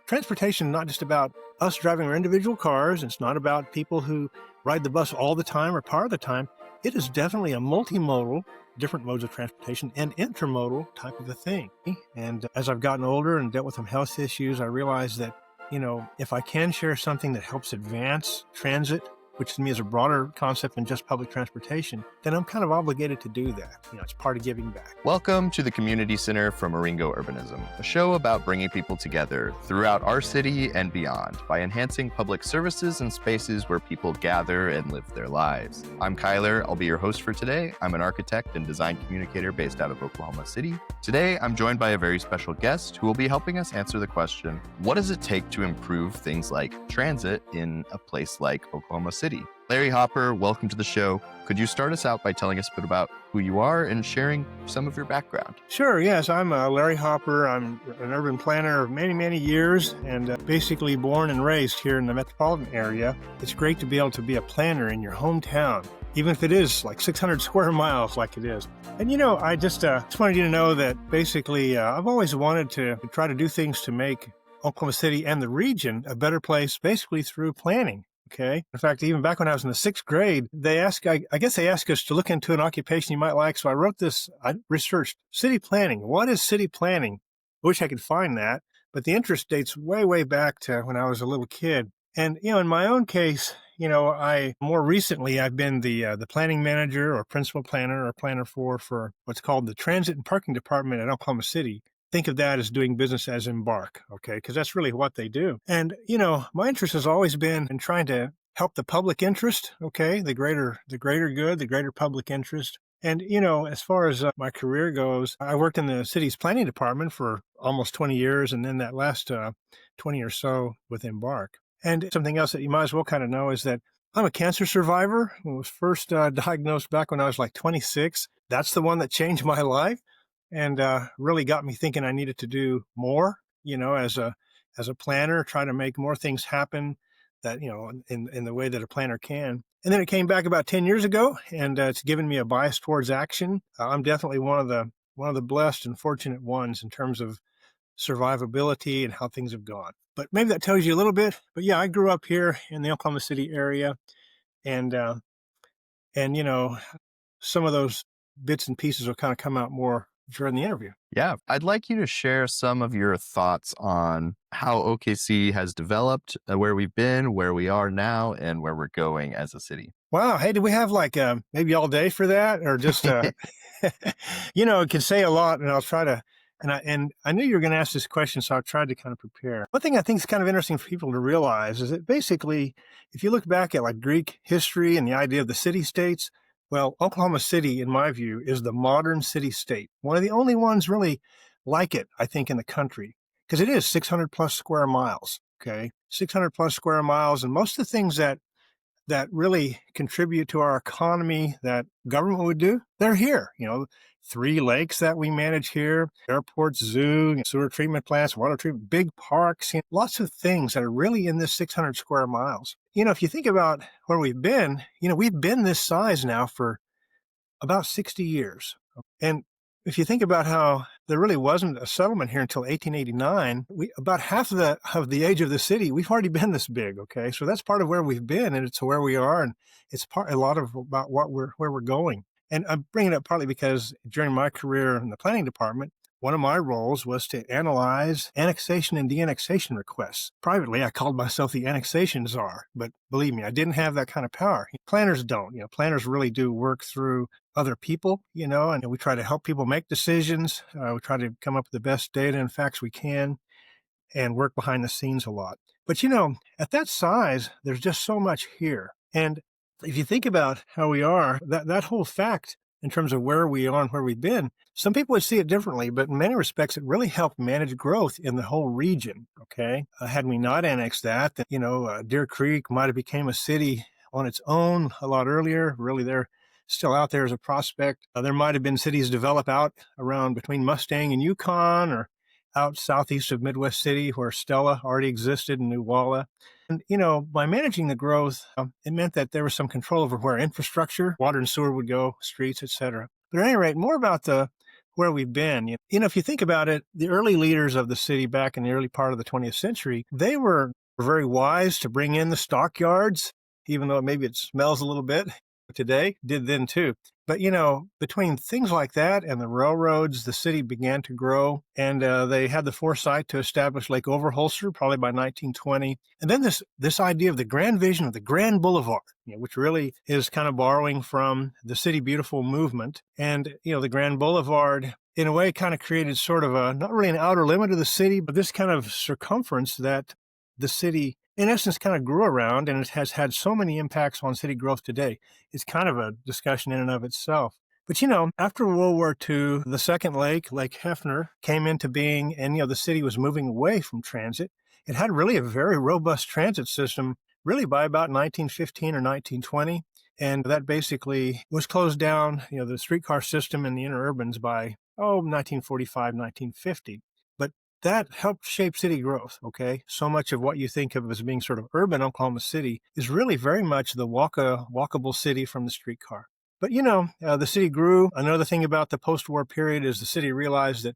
Transportation is not just about us driving our individual cars. It's not about people who ride the bus all the time or part of the time. It is definitely a multimodal, different modes of transportation, and intermodal type of a thing. And as I've gotten older and dealt with some health issues, I realized that, if I can share something that helps advance transit, which to me is a broader concept than just public transportation, then I'm kind of obligated to do that. It's part of giving back. Welcome to the Community Center from Eryngo Urbanism, a show about bringing people together throughout our city and beyond by enhancing public services and spaces where people gather and live their lives. I'm Kyler. I'll be your host for today. I'm an architect and design communicator based out of Oklahoma City. Today, I'm joined by a very special guest who will be helping us answer the question, what does it take to improve things like transit in a place like Oklahoma City? Larry Hopper, welcome to the show. Could you start us out by telling us a bit about who you are and sharing some of your background? Sure, yes. I'm Larry Hopper. I'm an urban planner of many, many years and basically born and raised here in the metropolitan area. It's great to be able to be a planner in your hometown, even if it is like 600 square miles like it is. And I just wanted you to know that basically I've always wanted to try to do things to make Oklahoma City and the region a better place, basically through planning. Okay. In fact, even back when I was in the sixth grade, I guess they asked us to look into an occupation you might like. So I researched city planning. What is city planning? I wish I could find that, but the interest dates way, way back to when I was a little kid. And, in my own case, more recently, I've been the planning manager or principal planner or planner for what's called the Transit and Parking Department at Oklahoma City. Think of that as doing business as Embark, okay? Because that's really what they do. And, my interest has always been in trying to help the public interest, okay? The greater good, the greater public interest. And, as far as my career goes, I worked in the city's planning department for almost 20 years, and then that last 20 or so with Embark. And something else that you might as well kind of know is that I'm a cancer survivor. I was first diagnosed back when I was like 26. That's the one that changed my life. And really got me thinking I needed to do more, as a planner, try to make more things happen that, in the way that a planner can. And then it came back about 10 years ago, and it's given me a bias towards action. I'm definitely one of the blessed and fortunate ones in terms of survivability and how things have gone. But maybe that tells you a little bit. But yeah, I grew up here in the Oklahoma City area, and some of those bits and pieces will kind of come out more during the interview. Yeah, I'd like you to share some of your thoughts on how OKC has developed, where we've been, where we are now, and where we're going as a city. Wow. Hey, do we have like maybe all day for that, or just it can say a lot, and I'll try to. And I knew you were going to ask this question, so I tried to kind of prepare. One thing I think is kind of interesting for people to realize is that basically, if you look back at like Greek history and the idea of the city-states, well, Oklahoma City, in my view, is the modern city-state. One of the only ones really like it, I think, in the country, because it is 600 plus square miles, okay? 600 plus square miles, and most of the things that really contribute to our economy that government would do, they're here. 3 lakes that we manage here, airports, zoo, sewer treatment plants, water treatment, big parks, lots of things that are really in this 600 square miles. If you think about where we've been this size now for about 60 years. And if you think about how there really wasn't a settlement here until 1889, about half of the age of the city, we've already been this big, okay? So that's part of where we've been, and it's where we are, and it's a lot of about where we're going. And I'm bringing it up partly because during my career in the planning department, one of my roles was to analyze annexation and de-annexation requests. Privately, I called myself the annexation czar, but believe me, I didn't have that kind of power. Planners don't. Planners really do work through other people, and we try to help people make decisions. We try to come up with the best data and facts we can and work behind the scenes a lot. But, at that size, there's just so much here. And if you think about how we are, that whole fact in terms of where we are and where we've been, some people would see it differently, but in many respects, it really helped manage growth in the whole region, okay? Had we not annexed that, then, Deer Creek might have became a city on its own a lot earlier. Really, they're still out there as a prospect. There might have been cities develop out around between Mustang and Yukon, or out southeast of Midwest City where Stella already existed in New Walla. And, by managing the growth, it meant that there was some control over where infrastructure, water and sewer would go, streets, et cetera. But at any rate, more about where we've been. If you think about it, the early leaders of the city back in the early part of the 20th century, they were very wise to bring in the stockyards, even though maybe it smells a little bit today, did then too. But, between things like that and the railroads, the city began to grow, and they had the foresight to establish Lake Overholser probably by 1920. And then this idea of the grand vision of the Grand Boulevard, which really is kind of borrowing from the City Beautiful movement. And, the Grand Boulevard, in a way, kind of created sort of not really an outer limit of the city, but this kind of circumference that the city, in essence, kind of grew around, and it has had so many impacts on city growth today. It's kind of a discussion in and of itself. But, after World War II, the second lake, Lake Hefner, came into being, and, the city was moving away from transit. It had really a very robust transit system, really by about 1915 or 1920. And that basically was closed down, the streetcar system in the interurbans by, 1945, 1950. But that helped shape city growth, okay? So much of what you think of as being sort of urban Oklahoma City is really very much the walkable city from the streetcar. But, the city grew. Another thing about the post-war period is the city realized that,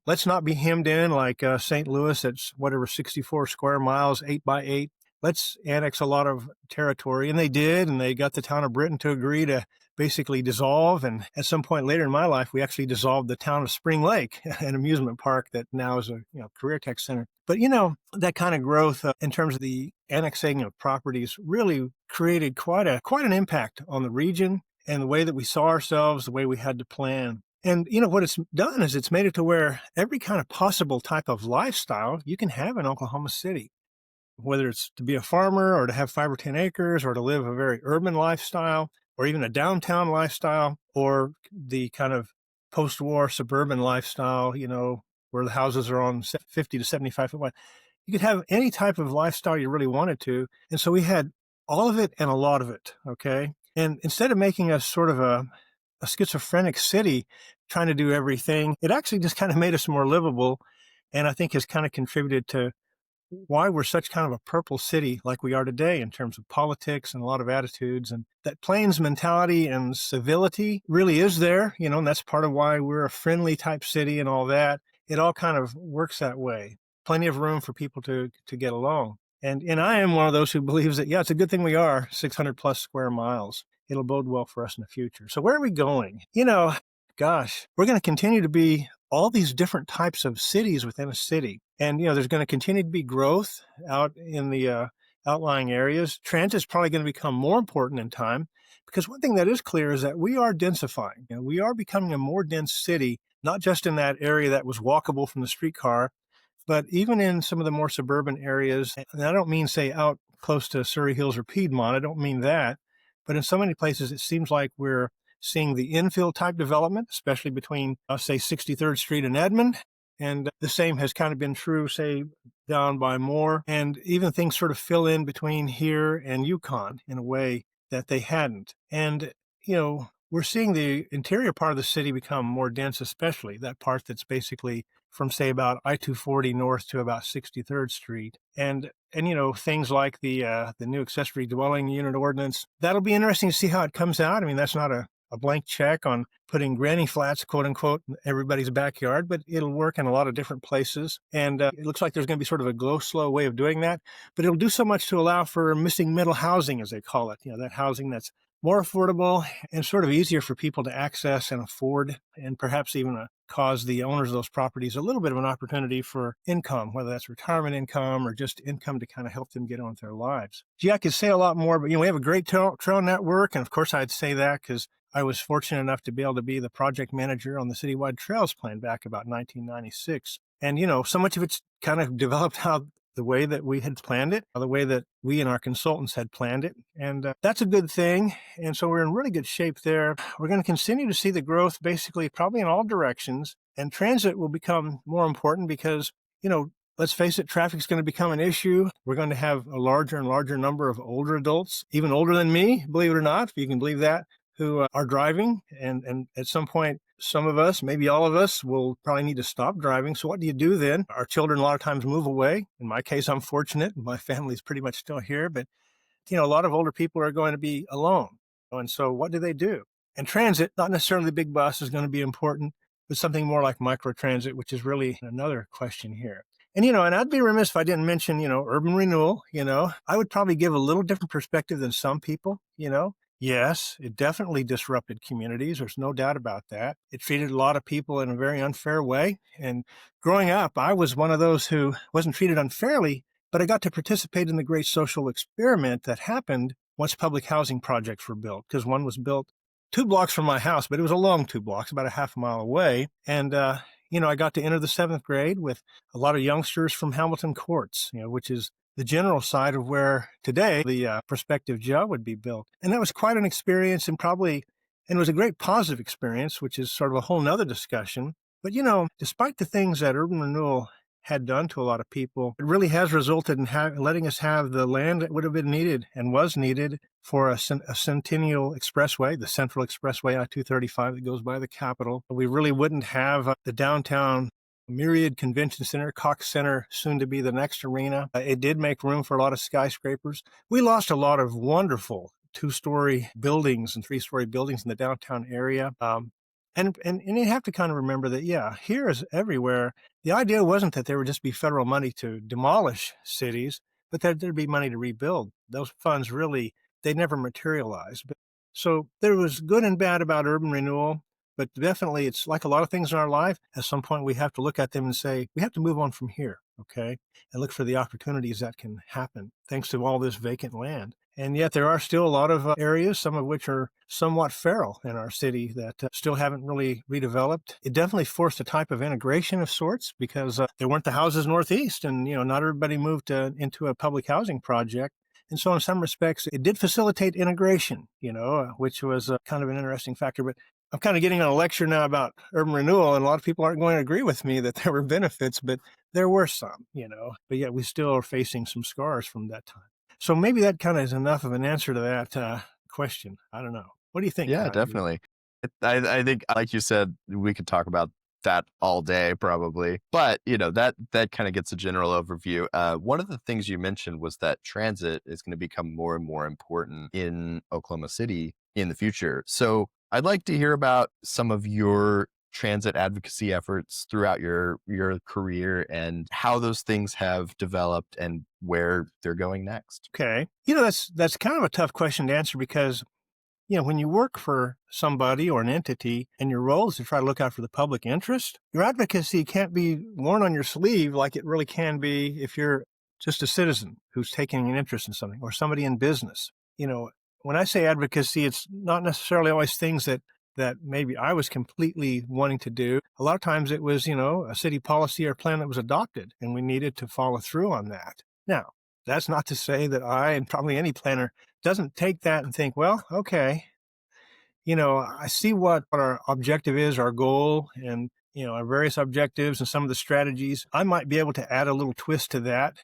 let's not be hemmed in like St. Louis. It's 64 square miles, 8 by 8. Let's annex a lot of territory. And they did, and they got the town of Britain to agree to basically dissolve. And at some point later in my life, we actually dissolved the town of Spring Lake, an amusement park that now is a career tech center. But, that kind of growth in terms of the annexing of properties really created quite an impact on the region and the way that we saw ourselves, the way we had to plan. And, what it's done is it's made it to where every kind of possible type of lifestyle you can have in Oklahoma City, whether it's to be a farmer or to have 5 or 10 acres or to live a very urban lifestyle or even a downtown lifestyle or the kind of post-war suburban lifestyle, where the houses are on 50 to 75 foot wide. You could have any type of lifestyle you really wanted to. And so we had all of it and a lot of it, okay? And instead of making us sort of a schizophrenic city trying to do everything, it actually just kind of made us more livable, and I think has kind of contributed to why we're such kind of a purple city like we are today in terms of politics and a lot of attitudes. And that plains mentality and civility really is there, and that's part of why we're a friendly type city and all that. It all kind of works that way. Plenty of room for people to get along. And I am one of those who believes that, it's a good thing we are 600 plus square miles. It'll bode well for us in the future. So where are we going? We're going to continue to be all these different types of cities within a city. And, there's going to continue to be growth out in the outlying areas. Transit is probably going to become more important in time, because one thing that is clear is that we are densifying. We are becoming a more dense city, not just in that area that was walkable from the streetcar, but even in some of the more suburban areas. And I don't mean, say, out close to Surrey Hills or Piedmont. I don't mean that. But in so many places, it seems like we're seeing the infill type development, especially between, say, 63rd Street and Edmond. And the same has kind of been true, say, down by Moore. And even things sort of fill in between here and Yukon in a way that they hadn't. And, we're seeing the interior part of the city become more dense, especially that part that's basically from, say, about I-240 north to about 63rd Street. And things like the new accessory dwelling unit ordinance, that'll be interesting to see how it comes out. I mean, that's not a blank check on putting granny flats, quote unquote, in everybody's backyard, but it'll work in a lot of different places. And it looks like there's going to be sort of a go slow way of doing that, but it'll do so much to allow for missing middle housing, as they call it, that housing that's more affordable and sort of easier for people to access and afford, and perhaps even cause the owners of those properties a little bit of an opportunity for income, whether that's retirement income or just income to kind of help them get on with their lives. Gee, I could say a lot more, but we have a great trail network. And of course, I'd say that because I was fortunate enough to be able to be the project manager on the citywide trails plan back about 1996. And, so much of it's kind of developed out the way that we had planned it, the way that we and our consultants had planned it. And that's a good thing. And so we're in really good shape there. We're going to continue to see the growth basically probably in all directions. And transit will become more important because, let's face it, traffic's going to become an issue. We're going to have a larger and larger number of older adults, even older than me, believe it or not, if you can believe that, who are driving. And at some point, some of us, maybe all of us, will probably need to stop driving. So what do you do then? Our children a lot of times move away. In my case, I'm fortunate. My family's pretty much still here. But, a lot of older people are going to be alone. And so what do they do? And transit, not necessarily the big bus, is going to be important. but something more like microtransit, which is really another question here. And I'd be remiss if I didn't mention, urban renewal. I would probably give a little different perspective than some people. Yes, it definitely disrupted communities. There's no doubt about that. It treated a lot of people in a very unfair way. And growing up, I was one of those who wasn't treated unfairly, but I got to participate in the great social experiment that happened once public housing projects were built, because one was built 2 blocks from my house, but it was a long 2 blocks, about a half a mile away. And, I got to enter the 7th grade with a lot of youngsters from Hamilton Courts, which is the general side of where today the prospective jail would be built. And that was quite an experience, and it was a great positive experience, which is sort of a whole nother discussion. But, despite the things that urban renewal had done to a lot of people, it really has resulted in letting us have the land that would have been needed and was needed for a Centennial Expressway, the Central Expressway I-235 that goes by the Capitol. We really wouldn't have the downtown Myriad Convention Center, Cox Center, soon to be the next arena. It did make room for a lot of skyscrapers. We lost a lot of wonderful 2-story buildings and 3-story buildings in the downtown area. And you have to kind of remember that, here is everywhere. The idea wasn't that there would just be federal money to demolish cities, but that there'd be money to rebuild. Those funds really, they never materialized. So there was good and bad about urban renewal, but definitely it's like a lot of things in our life. At some point, we have to look at them and say, we have to move on from here, okay? And look for the opportunities that can happen thanks to all this vacant land. And yet there are still a lot of areas, some of which are somewhat feral in our city, that still haven't really redeveloped. It definitely forced a type of integration of sorts because there weren't the houses northeast, and not everybody moved into a public housing project. And so in some respects, it did facilitate integration, which was kind of an interesting factor. But I'm kind of getting on a lecture now about urban renewal, and a lot of people aren't going to agree with me that there were benefits, but there were some, but yet we still are facing some scars from that time. So maybe that kind of is enough of an answer to that question. I don't know. What do you think, Yeah, Kyle? definitely. I think, like you said, we could talk about that all day probably, but that kind of gets a general overview. One of the things you mentioned was that transit is going to become more and more important in Oklahoma City in the future. So I'd like to hear about some of your transit advocacy efforts throughout your career and how those things have developed and where they're going next. Okay. That's kind of a tough question to answer because when you work for somebody or an entity and your role is to try to look out for the public interest, your advocacy can't be worn on your sleeve like it really can be if you're just a citizen who's taking an interest in something or somebody in business. When I say advocacy, it's not necessarily always things that maybe I was completely wanting to do. A lot of times it was, a city policy or plan that was adopted, and we needed to follow through on that. Now, that's not to say that I, and probably any planner, doesn't take that and think, well, okay, I see what our objective is, our goal, and, our various objectives and some of the strategies. I might be able to add a little twist to that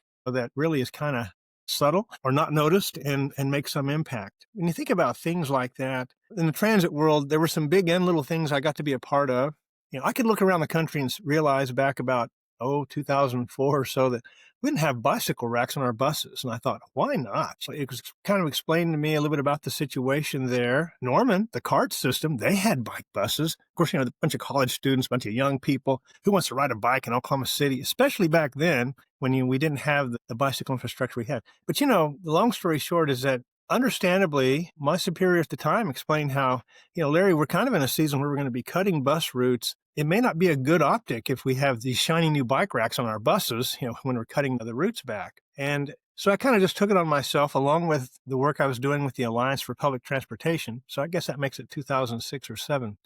really is kind of subtle or not noticed and make some impact. When you think about things like that, in the transit world, there were some big and little things I got to be a part of. I could look around the country and realize back about, 2004 or so that we didn't have bicycle racks on our buses. And I thought, why not? So it was kind of explained to me a little bit about the situation there. Norman, the CART system, they had bike buses. Of course, a bunch of college students, a bunch of young people. Who wants to ride a bike in Oklahoma City, especially back then when we didn't have the bicycle infrastructure we had. But, the long story short is that understandably, my superior at the time explained how, Larry, we're kind of in a season where we're going to be cutting bus routes. It may not be a good optic if we have these shiny new bike racks on our buses, when we're cutting the routes back. And so I kind of just took it on myself, along with the work I was doing with the Alliance for Public Transportation. So I guess that makes it 2006 or 7,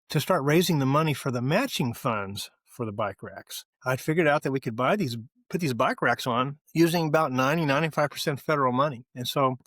to start raising the money for the matching funds for the bike racks. I'd figured out that we could put these bike racks on using about 95% federal money. And so,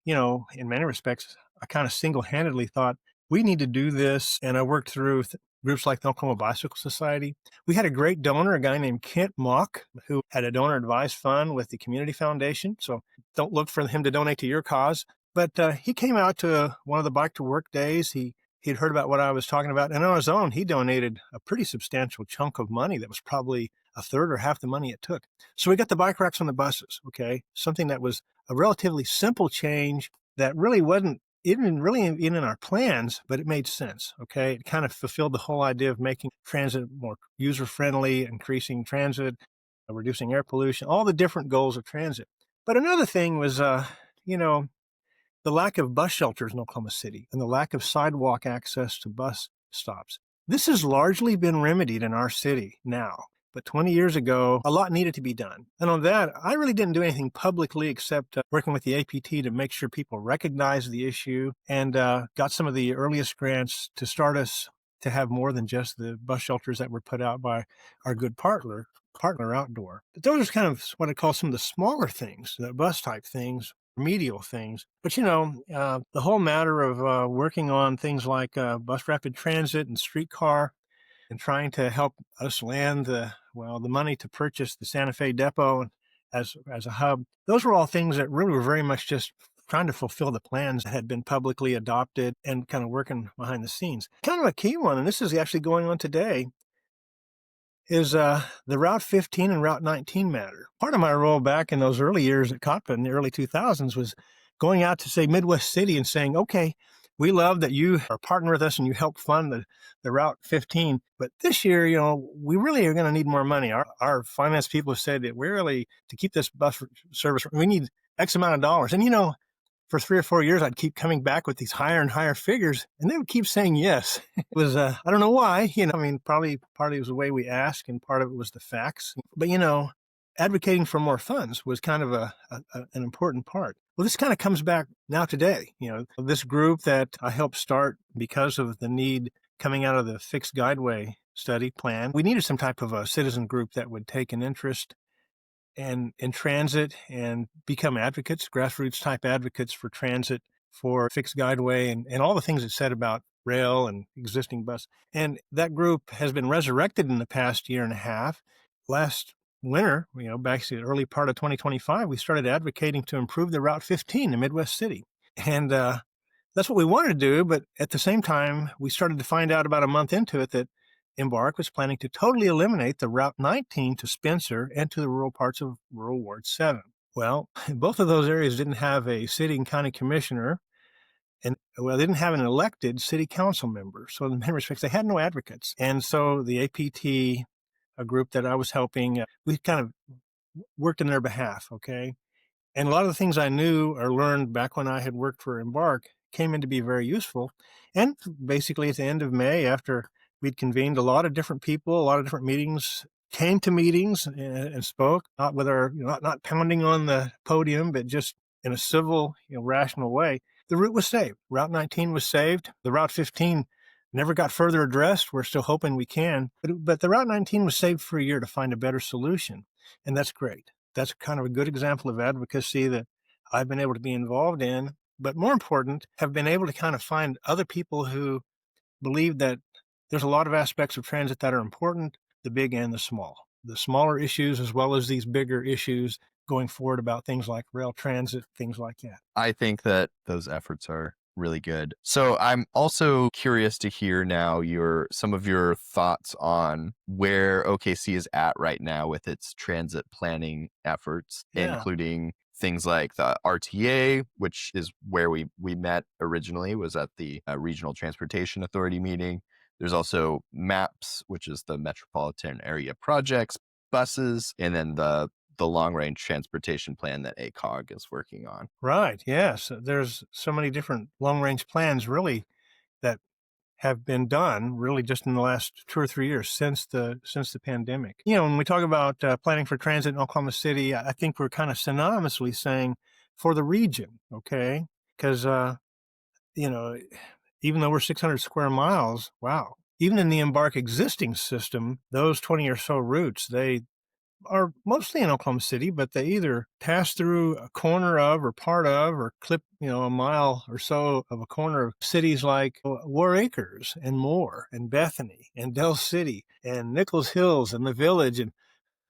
in many respects, I kind of single-handedly thought, we need to do this. And I worked through groups like the Oklahoma Bicycle Society. We had a great donor, a guy named Kent Mock, who had a donor advised fund with the Community Foundation. So don't look for him to donate to your cause. But he came out to one of the Bike to Work days. He'd heard about what I was talking about. And on his own, he donated a pretty substantial chunk of money that was probably a third or half the money it took. So we got the bike racks on the buses, okay? Something that was a relatively simple change that really wasn't didn't really in our plans, but it made sense. Okay. It kind of fulfilled the whole idea of making transit more user friendly, increasing transit, reducing air pollution, all the different goals of transit. But another thing was, you know, the lack of bus shelters in Oklahoma City and the lack of sidewalk access to bus stops. This has largely been remedied in our city now. But 20 years ago, a lot needed to be done. And on that, I really didn't do anything publicly except working with the APT to make sure people recognized the issue and got some of the earliest grants to start us to have more than just the bus shelters that were put out by our good partner Outdoor. But those are kind of what I call some of the smaller things, the bus type things, remedial things. But the whole matter of working on things like bus rapid transit and streetcar and trying to help us land the money to purchase the Santa Fe depot as a hub. Those were all things that really were very much just trying to fulfill the plans that had been publicly adopted and kind of working behind the scenes. Kind of a key one, and this is actually going on today, is the Route 15 and Route 19 matter. Part of my role back in those early years at COPPA in the early 2000s was going out to, say, Midwest City and saying, okay, we love that you are partnering with us and you help fund the Route 15. But this year, we really are going to need more money. Our finance people have said that to keep this bus service, we need X amount of dollars. And, for 3 or 4 years, I'd keep coming back with these higher and higher figures, and they would keep saying yes. It was, I don't know why, probably part of it was the way we asked, and part of it was the facts. But, advocating for more funds was kind of an important part. Well, this kind of comes back now today. This group that I helped start because of the need coming out of the fixed guideway study plan, we needed some type of a citizen group that would take an interest and in transit and become advocates, grassroots type advocates for transit, for fixed guideway, and all the things it said about rail and existing bus. And that group has been resurrected in the past year and a half. Last winter, back to the early part of 2025, we started advocating to improve the Route 15 in Midwest City. And that's what we wanted to do. But at the same time, we started to find out about a month into it that Embark was planning to totally eliminate the Route 19 to Spencer and to the rural parts of rural Ward 7. Well, both of those areas didn't have a city and county commissioner, and they didn't have an elected city council member. So in many respects, they had no advocates. And so the APT, a group that I was helping, we kind of worked on their behalf, okay? And a lot of the things I knew or learned back when I had worked for Embark came in to be very useful. And basically at the end of May, after we'd convened a lot of different people, a lot of different meetings, came to meetings and spoke, not with not pounding on the podium, but just in a civil, rational way. The route was saved. Route 19 was saved. The Route 15 never got further addressed. We're still hoping we can. But the Route 19 was saved for a year to find a better solution. And that's great. That's kind of a good example of advocacy that I've been able to be involved in. But more important, have been able to kind of find other people who believe that there's a lot of aspects of transit that are important, the big and the small. The smaller issues as well as these bigger issues going forward about things like rail transit, things like that. I think that those efforts are really good. So I'm also curious to hear now some of your thoughts on where OKC is at right now with its transit planning efforts, including things like the RTA, which is where we met originally, was at the Regional Transportation Authority meeting. There's also MAPS, which is the Metropolitan Area Projects, buses, and then the long-range transportation plan that ACOG is working on. Right, yes. There's so many different long-range plans, really, that have been done, really, just in the last 2 or 3 years since the pandemic. When we talk about planning for transit in Oklahoma City, I think we're kind of synonymously saying for the region, okay? Because, even though we're 600 square miles, wow. Even in the Embark existing system, those 20 or so routes, they are mostly in Oklahoma City, but they either pass through a corner of or part of or clip, a mile or so of a corner of cities like War Acres and Moore and Bethany and Del City and Nichols Hills and the Village. And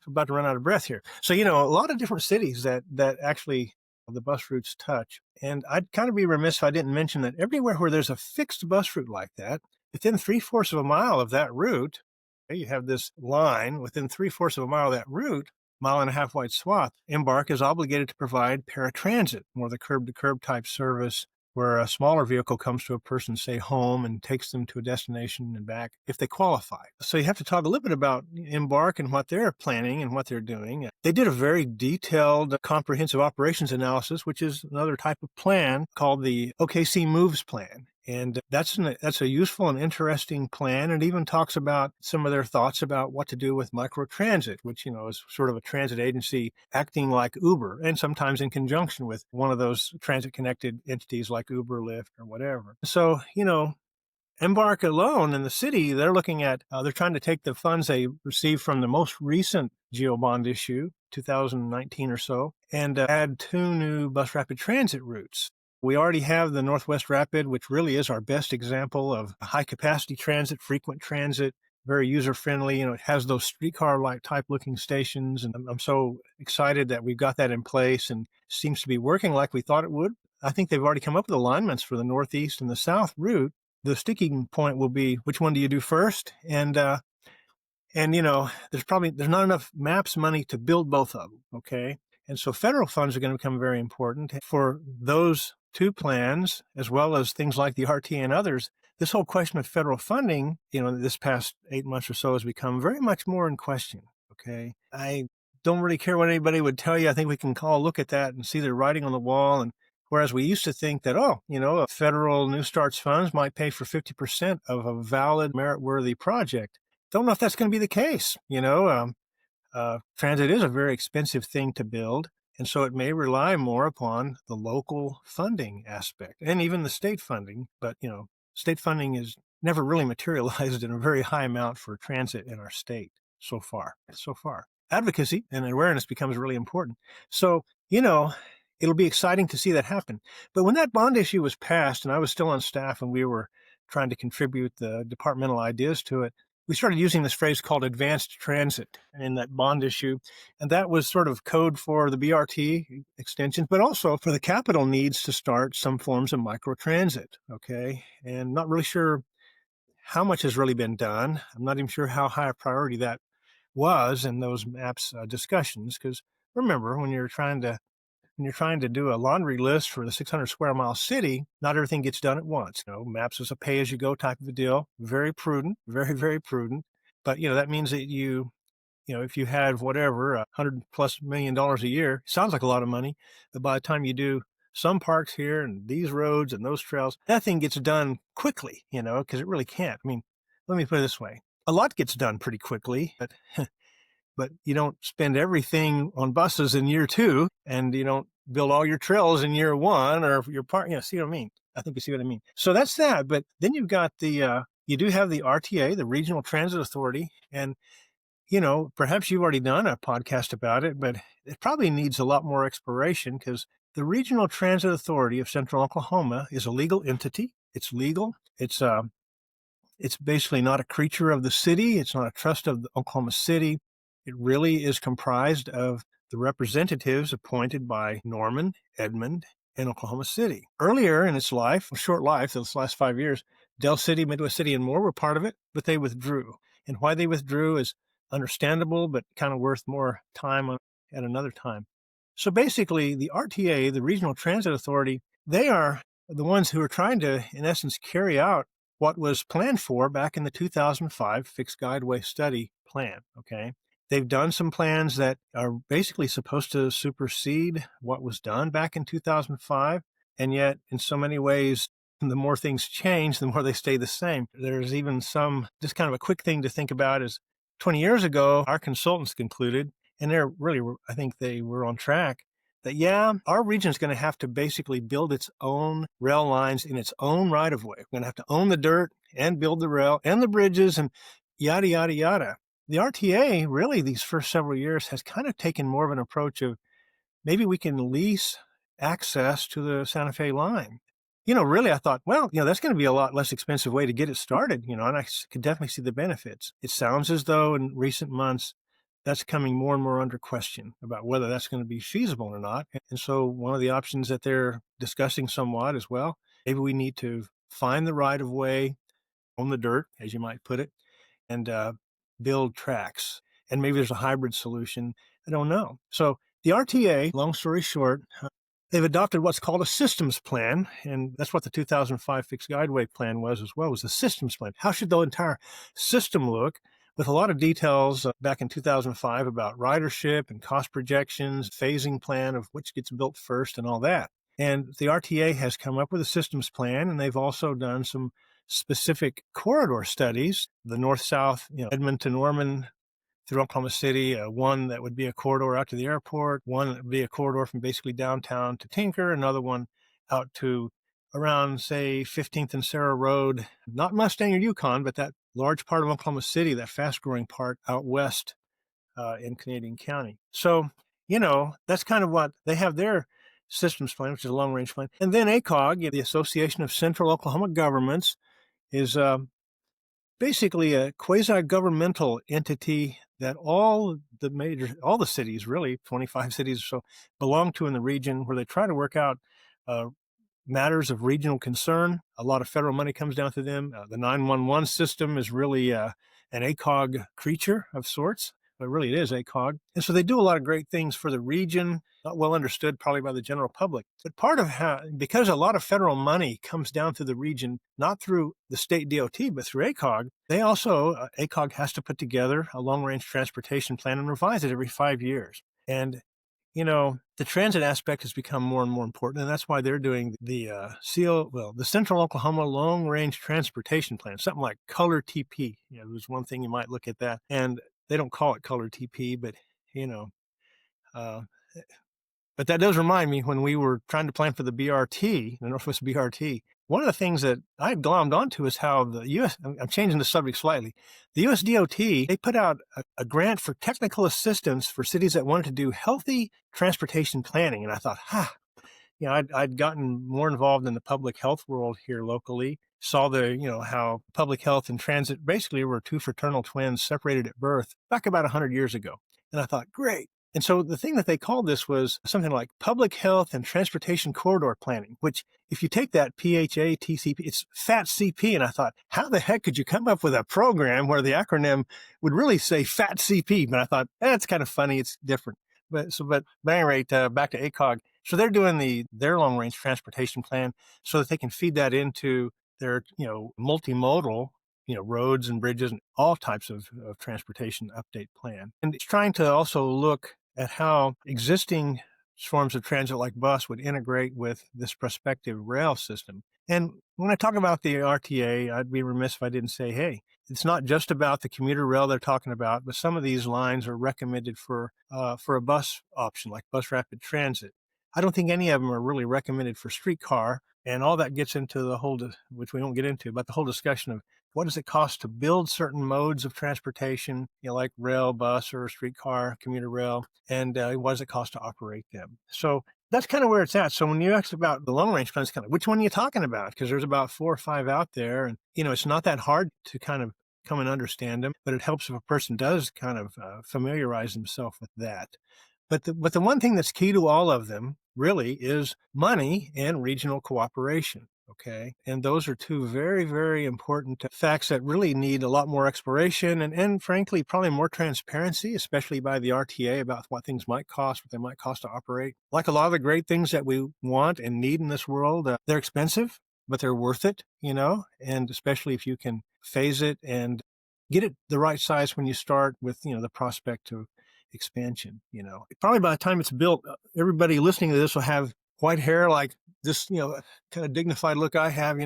I'm about to run out of breath here. So, a lot of different cities that actually the bus routes touch. And I'd kind of be remiss if I didn't mention that everywhere where there's a fixed bus route like that, within 3/4 of a mile of that route, you have this line within 3/4 of a mile of that route, mile and a half wide swath. Embark is obligated to provide paratransit, more the curb to curb type service where a smaller vehicle comes to a person's, say, home and takes them to a destination and back if they qualify. So you have to talk a little bit about Embark and what they're planning and what they're doing. They did a very detailed, comprehensive operations analysis, which is another type of plan called the OKC Moves Plan. And that's a useful and interesting plan. It even talks about some of their thoughts about what to do with microtransit, which, is sort of a transit agency acting like Uber and sometimes in conjunction with one of those transit-connected entities like Uber, Lyft, or whatever. So, Embark alone in the city, they're looking at, they're trying to take the funds they received from the most recent GEO bond issue, 2019 or so, and add 2 new bus rapid transit routes. We already have the Northwest Rapid, which really is our best example of high-capacity transit, frequent transit, very user-friendly. It has those streetcar-like type-looking stations, and I'm so excited that we've got that in place and seems to be working like we thought it would. I think they've already come up with alignments for the Northeast and the South route. The sticking point will be, which one do you do first? And there's not enough MAPS money to build both of them, okay? And so federal funds are going to become very important for those 2 plans, as well as things like the RTA and others. This whole question of federal funding, this past 8 months or so has become very much more in question, okay? I don't really care what anybody would tell you. I think we can all look at that and see the writing on the wall. And whereas we used to think that, a federal New Starts funds might pay for 50% of a valid, merit-worthy project. Don't know if that's going to be the case. Transit is a very expensive thing to build, and so it may rely more upon the local funding aspect and even the state funding. But, state funding is never really materialized in a very high amount for transit in our state so far. Advocacy and awareness becomes really important. So, it'll be exciting to see that happen. But when that bond issue was passed, and I was still on staff and we were trying to contribute the departmental ideas to it, we started using this phrase called advanced transit in that bond issue. And that was sort of code for the BRT extensions, but also for the capital needs to start some forms of microtransit, okay? And not really sure how much has really been done. I'm not even sure how high a priority that was in those MAPS discussions, because remember, when you're trying to do a laundry list for the 600 square mile city, not everything gets done at once. MAPS is a pay-as-you-go type of a deal. Very prudent, very, very prudent. But, that means that if you had whatever, $100+ million a year, sounds like a lot of money. But by the time you do some parks here and these roads and those trails, that thing gets done quickly, because it really can't. I mean, let me put it this way. A lot gets done pretty quickly, but you don't spend everything on buses in year 2, and you don't build all your trails in year 1 or your park. See what I mean? I think you see what I mean. So that's that. But then you've got you do have the RTA, the Regional Transit Authority, and perhaps you've already done a podcast about it, but it probably needs a lot more exploration, because the Regional Transit Authority of Central Oklahoma is a legal entity. It's legal. It's basically not a creature of the city. It's not a trust of the Oklahoma City. It really is comprised of the representatives appointed by Norman, Edmond, and Oklahoma City. Earlier in its short life, those last 5 years, Del City, Midwest City, and more were part of it, but they withdrew. And why they withdrew is understandable, but kind of worth more time at another time. So basically, the RTA, the Regional Transit Authority, they are the ones who are trying to, in essence, carry out what was planned for back in the 2005 Fixed Guideway Study plan, okay? They've done some plans that are basically supposed to supersede what was done back in 2005, and yet in so many ways, the more things change, the more they stay the same. There's even just kind of a quick thing to think about is 20 years ago, our consultants concluded, and I think they were on track, that our region is going to have to basically build its own rail lines in its own right-of-way. We're going to have to own the dirt and build the rail and the bridges and yada, yada, yada. The RTA, really, these first several years has kind of taken more of an approach of maybe we can lease access to the Santa Fe line. Really, I thought, that's going to be a lot less expensive way to get it started, and I could definitely see the benefits. It sounds as though in recent months, that's coming more and more under question about whether that's going to be feasible or not. And so one of the options that they're discussing somewhat is, maybe we need to find the right of way on the dirt, as you might put it, and build tracks. And maybe there's a hybrid solution. I don't know. So the RTA, long story short, they've adopted what's called a systems plan, and that's what the 2005 Fixed Guideway Plan was as well, was a systems plan. How should the entire system look? With a lot of details back in 2005 about ridership and cost projections, phasing plan of which gets built first and all that. And the RTA has come up with a systems plan, and they've also done some specific corridor studies, the north-south, Edmonton-Norman through Oklahoma City, one that would be a corridor out to the airport, one that would be a corridor from basically downtown to Tinker, another one out to around, say, 15th and Sarah Road, not Mustang or Yukon, but that large part of Oklahoma City, that fast-growing part out west in Canadian County. So, that's kind of what they have their systems plan, which is a long-range plan. And then ACOG, the Association of Central Oklahoma Governments, is basically a quasi-governmental entity that all the cities, really, 25 cities or so, belong to in the region, where they try to work out matters of regional concern. A lot of federal money comes down to them. The 911 system is really an ACOG creature of sorts, but really it is ACOG. And so they do a lot of great things for the region, not well understood probably by the general public. But part of because a lot of federal money comes down to the region, not through the state DOT, but through ACOG, they also, ACOG has to put together a long-range transportation plan and revise it every 5 years. And the transit aspect has become more and more important, and that's why they're doing the Central Oklahoma Long Range Transportation Plan, something like Color TP. There's one thing you might look at that, and they don't call it Color TP, but uh, but that does remind me, when we were trying to plan for the BRT, the Northwest BRT, one of the things that I had glommed onto is how the U.S., I'm changing the subject slightly, the U.S. DOT, they put out a grant for technical assistance for cities that wanted to do healthy transportation planning. And I thought, I'd gotten more involved in the public health world here locally, saw how public health and transit basically were two fraternal twins separated at birth back about 100 years ago. And I thought, great. And so the thing that they called this was something like Public Health and Transportation Corridor Planning, which if you take that PHATCP, it's FATCP. And I thought, how the heck could you come up with a program where the acronym would really say FATCP? But I thought, it's kind of funny. It's different. But at any rate, back to ACOG. So they're doing their long range transportation plan so that they can feed that into their, multimodal, roads and bridges and all types of transportation update plan. And it's trying to also look at how existing forms of transit like bus would integrate with this prospective rail system. And when I talk about the RTA, I'd be remiss if I didn't say, hey, it's not just about the commuter rail they're talking about, but some of these lines are recommended for a bus option, like bus rapid transit. I don't think any of them are really recommended for streetcar, and all that gets into the whole, which we won't get into, but the whole discussion of what does it cost to build certain modes of transportation, like rail, bus, or streetcar, commuter rail, and what does it cost to operate them? So that's kind of where it's at. So when you ask about the long range plans, kind of which one are you talking about? Because there's about 4 or 5 out there, and it's not that hard to kind of come and understand them, but it helps if a person does kind of familiarize himself with that. But the one thing that's key to all of them really is money and regional cooperation. Okay. And those are two very, very important facts that really need a lot more exploration and frankly, probably more transparency, especially by the RTA about what things might cost, what they might cost to operate. Like a lot of the great things that we want and need in this world, they're expensive, but they're worth it, and especially if you can phase it and get it the right size when you start with, the prospect of expansion. Probably by the time it's built, everybody listening to this will have white hair like this, kind of dignified look I have,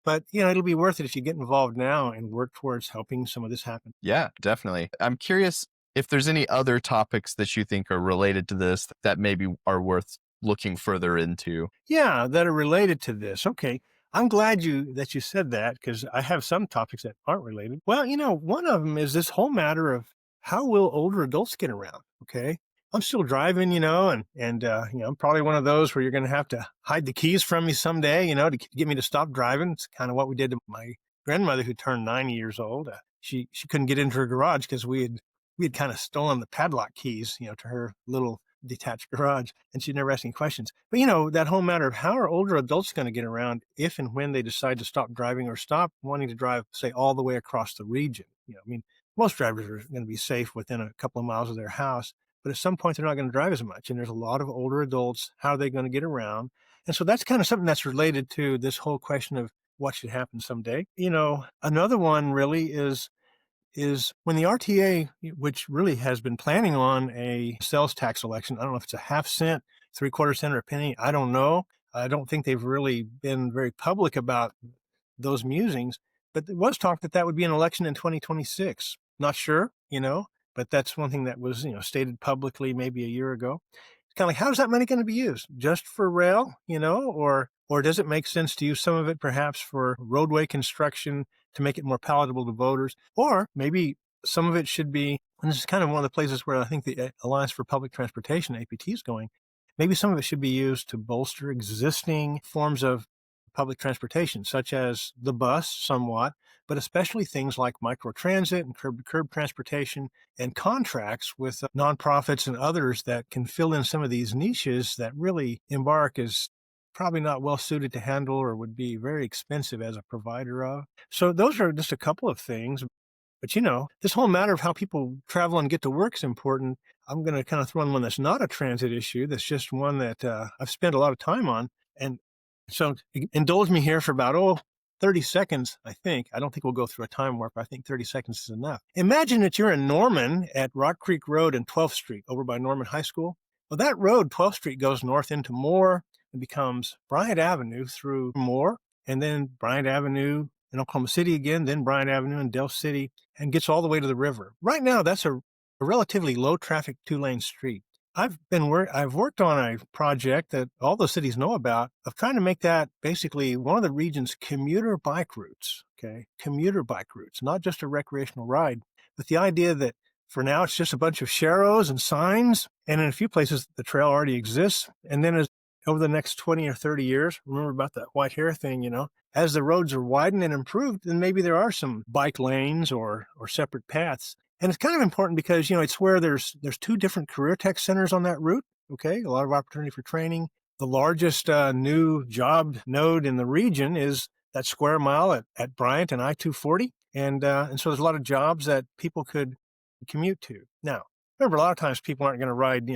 but, it'll be worth it if you get involved now and work towards helping some of this happen. Yeah, definitely. I'm curious if there's any other topics that you think are related to this that maybe are worth looking further into. Yeah, that are related to this. Okay. I'm glad that you said that, because I have some topics that aren't related. Well, one of them is this whole matter of how will older adults get around? Okay. I'm still driving, and I'm probably one of those where you're going to have to hide the keys from me someday, to get me to stop driving. It's kind of what we did to my grandmother, who turned 90 years old. She couldn't get into her garage because we had kind of stolen the padlock keys, to her little detached garage, and she never asked any questions. But, that whole matter of how are older adults going to get around if and when they decide to stop driving or stop wanting to drive, say, all the way across the region. Most drivers are going to be safe within a couple of miles of their house. but at some point they're not going to drive as much. And there's a lot of older adults. How are they going to get around? And so that's kind of something that's related to this whole question of what should happen someday. Another one really is when the RTA, which really has been planning on a sales tax election. I don't know if it's a half cent, 3/4 cent, or a penny. I don't know. I don't think they've really been very public about those musings, but there was talk that that would be an election in 2026. Not sure, but that's one thing that was, stated publicly maybe a year ago. It's kind of like, how's that money going to be used? Just for rail, or does it make sense to use some of it perhaps for roadway construction to make it more palatable to voters? Or maybe some of it should be, and this is kind of one of the places where I think the Alliance for Public Transportation, APT, is going, maybe some of it should be used to bolster existing forms of public transportation, such as the bus somewhat, but especially things like microtransit and curb-to-curb transportation and contracts with nonprofits and others that can fill in some of these niches that really Embark is probably not well suited to handle or would be very expensive as a provider of. So those are just a couple of things. But this whole matter of how people travel and get to work is important. I'm going to kind of throw in one that's not a transit issue. That's just one that I've spent a lot of time on. And so indulge me here for about, 30 seconds, I think. I don't think we'll go through a time warp. I think 30 seconds is enough. Imagine that you're in Norman at Rock Creek Road and 12th Street over by Norman High School. Well, that road, 12th Street, goes north into Moore and becomes Bryant Avenue through Moore, and then Bryant Avenue in Oklahoma City again, then Bryant Avenue in Del City, and gets all the way to the river. Right now, that's a relatively low traffic 2-lane street. I've worked on a project that all the cities know about of trying to make that basically one of the region's commuter bike routes. Okay, commuter bike routes, not just a recreational ride, but the idea that for now it's just a bunch of sharrows and signs, and in a few places the trail already exists. And then over the next 20 or 30 years, remember about that white hair thing, as the roads are widened and improved, then maybe there are some bike lanes or separate paths. And it's kind of important because, it's where there's 2 different career tech centers on that route. Okay, a lot of opportunity for training. The largest new job node in the region is that square mile at Bryant and I-240. And so there's a lot of jobs that people could commute to. Now, remember, a lot of times people aren't going to ride,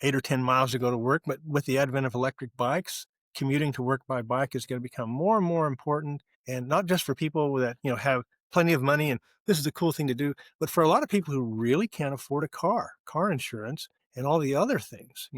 8 or 10 miles to go to work, but with the advent of electric bikes, commuting to work by bike is going to become more and more important. And not just for people that, have plenty of money and this is a cool thing to do, but for a lot of people who really can't afford a car insurance, and all the other things.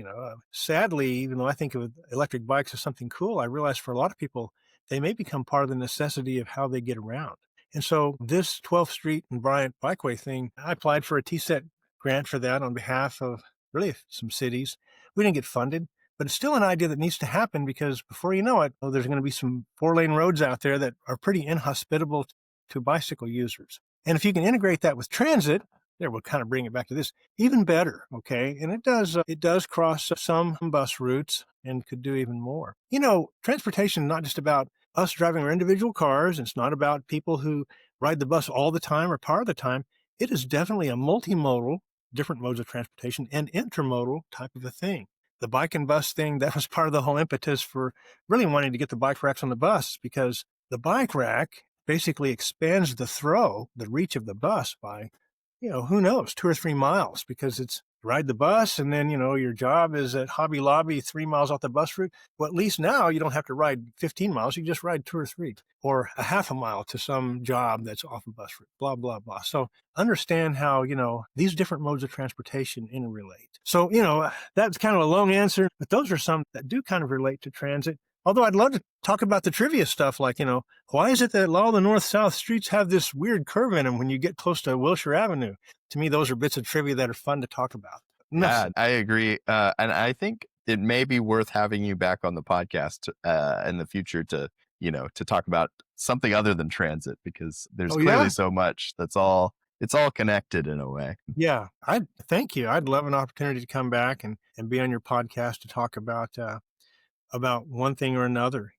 Sadly, even though I think of electric bikes as something cool, I realize for a lot of people, they may become part of the necessity of how they get around. And so this 12th Street and Bryant Bikeway thing, I applied for a TSET grant for that on behalf of really some cities. We didn't get funded, but it's still an idea that needs to happen because before you know it, there's going to be some 4-lane roads out there that are pretty inhospitable to bicycle users. And if you can integrate that with transit, there, we'll kind of bring it back to this, even better, okay? And it does cross some bus routes and could do even more. Transportation is not just about us driving our individual cars. It's not about people who ride the bus all the time or part of the time. It is definitely a multimodal, different modes of transportation, and intermodal type of a thing. The bike and bus thing, that was part of the whole impetus for really wanting to get the bike racks on the bus, because the bike rack basically expands the reach of the bus by, who knows, 2 or 3 miles, because it's ride the bus and then, your job is at Hobby Lobby 3 miles off the bus route. Well, at least now you don't have to ride 15 miles. You just ride 2 or 3 or a half a mile to some job that's off a bus route, blah, blah, blah. So understand how, these different modes of transportation interrelate. So, that's kind of a long answer, but those are some that do kind of relate to transit. Although I'd love to talk about the trivia stuff, like, why is it that all the north-south streets have this weird curve in them when you get close to Wilshire Avenue? To me, those are bits of trivia that are fun to talk about. Yeah, I agree. And I think it may be worth having you back on the podcast in the future to talk about something other than transit, because there's clearly so much it's all connected in a way. Yeah, thank you. I'd love an opportunity to come back and be on your podcast to talk about one thing or another,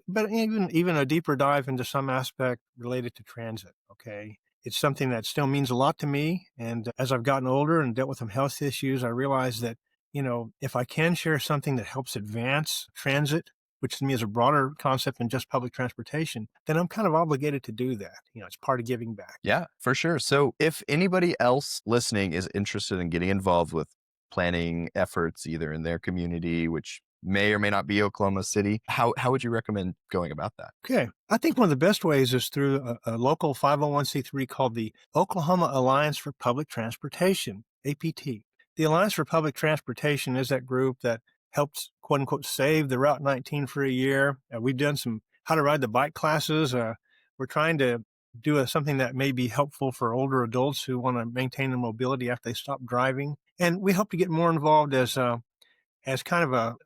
but even a deeper dive into some aspect related to transit. Okay. It's something that still means a lot to me. And as I've gotten older and dealt with some health issues, I realized that, if I can share something that helps advance transit which to me is a broader concept than just public transportation, then I'm kind of obligated to do that. It's part of giving back. Yeah, for sure. So if anybody else listening is interested in getting involved with planning efforts either in their community, which may or may not be Oklahoma City, how would you recommend going about that? Okay. I think one of the best ways is through a local 501c3 called the Oklahoma Alliance for Public Transportation, APT. The Alliance for Public Transportation is that group that helps, quote unquote, save the Route 19 for a year. We've done some how to ride the bike classes. We're trying to do something that may be helpful for older adults who want to maintain their mobility after they stop driving. And we hope to get more involved as kind of a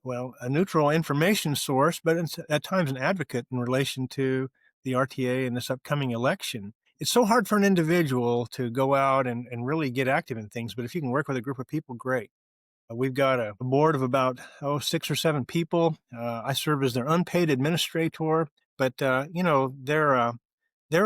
neutral information source, but at times an advocate in relation to the RTA and this upcoming election. It's so hard for an individual to go out and really get active in things, but if you can work with a group of people, great. We've got a board of about 6 or 7 people. I serve as their unpaid administrator, but they're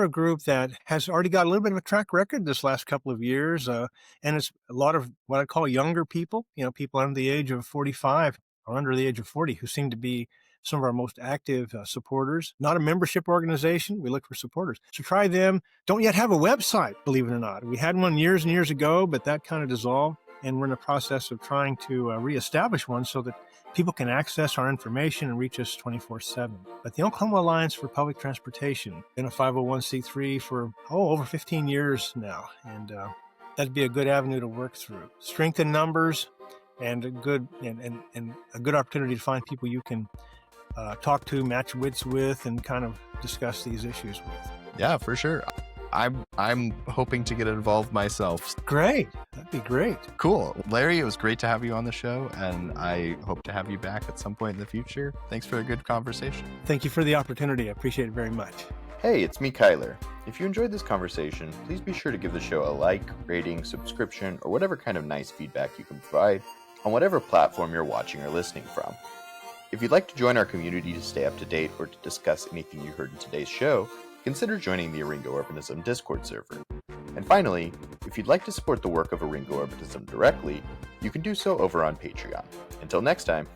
a group that has already got a little bit of a track record this last couple of years, and it's a lot of what I call younger people, people under the age of 45 or under the age of 40 who seem to be some of our most active supporters. Not a membership organization. We look for supporters. So try them. Don't yet have a website, believe it or not. We had one years and years ago, but that kind of dissolved, and we're in the process of trying to reestablish one so that people can access our information and reach us 24/7. But the Oklahoma Alliance for Public Transportation, been a 501c3 for over 15 years now, and that'd be a good avenue to work through. Strength in numbers, and a good opportunity to find people you can talk to, match wits with, and kind of discuss these issues with. Yeah, for sure. I'm hoping to get involved myself. Great. That'd be great. Cool. Larry, it was great to have you on the show, and I hope to have you back at some point in the future. Thanks for a good conversation. Thank you for the opportunity. I appreciate it very much. Hey, it's me, Kyler. If you enjoyed this conversation, please be sure to give the show a like, rating, subscription, or whatever kind of nice feedback you can provide on whatever platform you're watching or listening from. If you'd like to join our community to stay up to date or to discuss anything you heard in today's show, consider joining the Eryngo Urbanism Discord server. And finally, if you'd like to support the work of Eryngo Urbanism directly, you can do so over on Patreon. Until next time.